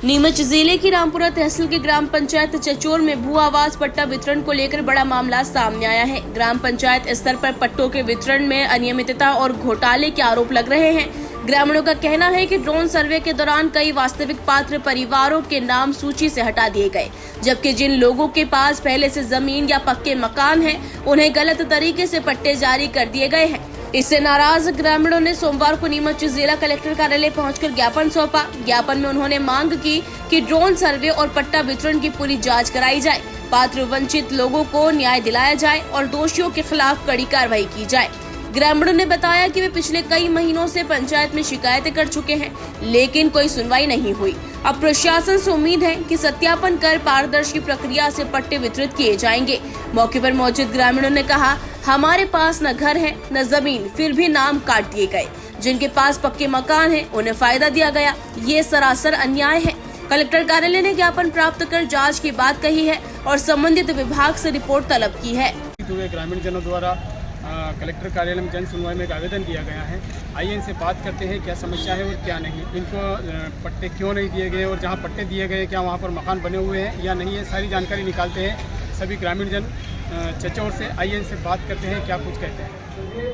नीमच जिले की रामपुरा तहसील के ग्राम पंचायत चचोर में भू आवास पट्टा वितरण को लेकर बड़ा मामला सामने आया है। ग्राम पंचायत स्तर पर पट्टों के वितरण में अनियमितता और घोटाले के आरोप लग रहे हैं। ग्रामीणों का कहना है कि ड्रोन सर्वे के दौरान कई वास्तविक पात्र परिवारों के नाम सूची से हटा दिए गए, जबकि जिन लोगों के पास पहले से जमीन या पक्के मकान हैं, उन्हें गलत तरीके से पट्टे जारी कर दिए गए हैं। इससे नाराज ग्रामीणों ने सोमवार को नीमच जिला कलेक्टर कार्यालय पहुंचकर ज्ञापन सौंपा। ज्ञापन में उन्होंने मांग की कि ड्रोन सर्वे और पट्टा वितरण की पूरी जांच कराई जाए, पात्र वंचित लोगों को न्याय दिलाया जाए और दोषियों के खिलाफ कड़ी कार्रवाई की जाए। ग्रामीणों ने बताया कि वे पिछले कई महीनों से पंचायत में शिकायतें कर चुके हैं, लेकिन कोई सुनवाई नहीं हुई। अब प्रशासन से उम्मीद है कि सत्यापन कर पारदर्शी प्रक्रिया से पट्टे वितरित किए जाएंगे। मौके पर मौजूद ग्रामीणों ने कहा, हमारे पास न घर है न जमीन, फिर भी नाम काट दिए गए। जिनके पास पक्के मकान है उन्हें फायदा दिया गया, ये सरासर अन्याय है। कलेक्टर कार्यालय ने ज्ञापन प्राप्त कर जांच की बात कही है और संबंधित विभाग से रिपोर्ट तलब की है। ग्रामीण जनों द्वारा कलेक्टर कार्यालय में जन सुनवाई में एक आवेदन दिया गया है। आइए इनसे बात करते हैं क्या समस्या है और क्या नहीं, इनको पट्टे क्यों नहीं दिए गए और जहां पट्टे दिए गए क्या वहां पर मकान बने हुए हैं या नहीं है, सारी जानकारी निकालते हैं सभी ग्रामीण जन चचौर से। आइए इनसे बात करते हैं क्या कुछ कहते हैं।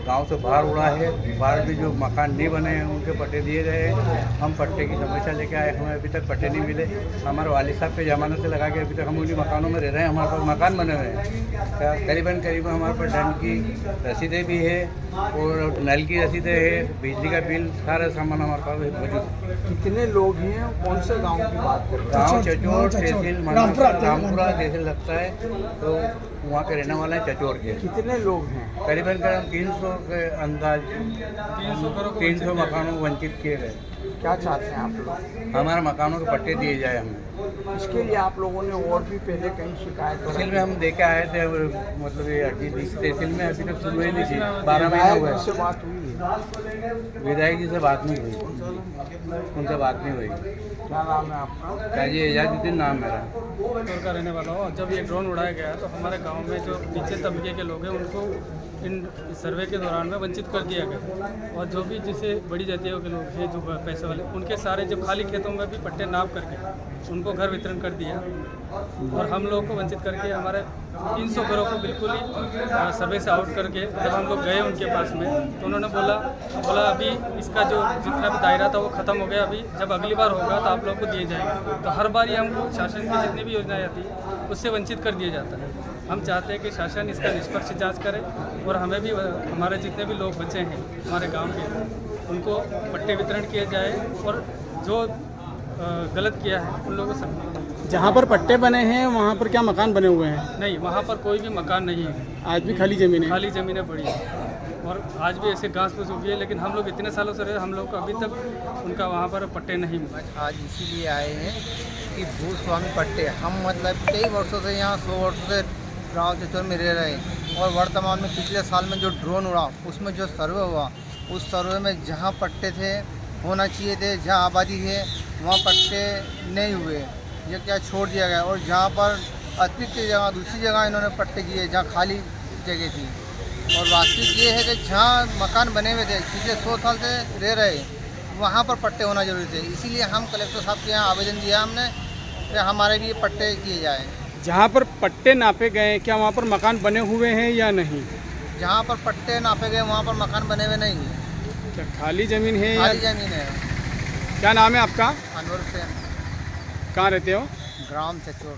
गांव से बाहर उड़ा है, बाहर भी जो मकान नहीं बने हैं उनके पट्टे दिए गए हैं। हम पट्टे की समस्या लेके आए, हमें अभी तक पट्टे नहीं मिले। हमारे वालिद साहब के ज़माने से लगा के अभी तक हम उन्हीं मकानों में रह रहे हैं। हमारे पास मकान बने हुए हैं, करीबन हमारे पास दंड की रसीदें भी है और नल की रसीदें है, बिजली का बिल, सारा सामान हमारे पास मौजूद। कितने लोग हैं, कौन से गांव की बात कर रहे हैं? गाँव चचौर तहसील रामपुरा तहसील लगता है, तो वहाँ के रहने वाले हैं चचौर के। कितने लोग हैं? करीबन 300 के अंदाज 300 मकानों को वंचित किए गए। क्या चाहते हैं आप लोग? हमारे मकानों के पट्टे दिए जाए हमें। इसके लिए आप लोगों ने और भी पहले कहीं शिकायत तहसील में हम देके आए थे, मतलब ये अर्जी दी तहसील में, अभी तक सुनवाई नहीं थी। 12 महीने हुए। से बात हुई है? विधायक जी से बात नहीं हुई, उनसे बात नहीं हुई। क्या नाम है आपका? काजी एजाजुद्दीन नाम मेरा। चचौर का रहने वाला हूँ। जब ये ड्रोन उड़ाया गया तो हमारे गांव में जो नीचे तबके के लोग हैं उनको इन सर्वे के दौरान में वंचित कर दिया गया, और जो भी जिसे बड़ी जातियों के लोग हैं जो पैसे वाले, उनके सारे जो खाली खेतों में भी पट्टे नाप करके उनको घर वितरण कर दिया और हम लोग को वंचित करके हमारे 300 घरों को बिल्कुल ही सर्वे से आउट करके जब हम लोग गए उनके पास में तो उन्होंने बोला अभी इसका जो जितना भी दायरा था वो ख़त्म हो गया, अभी जब अगली बार होगा तो आप लोग को दिए जाएगा। तो हर बार ही हमको शासन की जितनी भी योजनाएं आती है उससे वंचित कर दिया जाता है। हम चाहते हैं कि शासन इसका निष्पक्ष जांच करे और हमें भी, हमारे जितने भी लोग बचे हैं हमारे गांव के, उनको पट्टे वितरण किए जाए और जो गलत किया है उन लोगों से। जहाँ पर पट्टे बने हैं वहाँ पर क्या मकान बने हुए हैं? नहीं, वहाँ पर कोई भी मकान नहीं है, आज भी खाली ज़मीन है? खाली ज़मीनें पड़ी है और आज भी ऐसे घास फूस उगी है, लेकिन हम लोग इतने सालों से रहे, हम लोग को अभी तक उनका वहाँ पर पट्टे नहीं मिले। आज इसीलिए आए हैं कि भूस्वामी पट्टे, हम मतलब कई वर्षों से यहाँ 100 वर्षों से गाँव चचौर में रह रहे हैं और वर्तमान में पिछले साल में जो ड्रोन उड़ा उसमें जो सर्वे हुआ, उस सर्वे में जहाँ पट्टे थे होना चाहिए थे, जहाँ आबादी है वहाँ पट्टे नहीं हुए, ये क्या छोड़ दिया गया। और जहाँ पर अतिरिक्त जगह दूसरी जगह इन्होंने पट्टे किए जहाँ खाली जगह थी। और वास्तविक ये है कि जहाँ मकान बने हुए थे पिछले 100 साल से रह रहे, वहाँ पर पट्टे होना जरूरी थे। इसीलिए हम कलेक्टर साहब के यहाँ आवेदन दिया हमने कि हमारे भी पट्टे किए जाए। जहाँ पर पट्टे नापे गए क्या वहाँ पर मकान बने हुए हैं या नहीं? जहाँ पर पट्टे नापे गए वहाँ पर मकान बने हुए नहीं है। क्या खाली ज़मीन है? खाली ज़मीन है। क्या नाम है आपका? अनवर से। कहाँ रहते हो? ग्राम चचौर।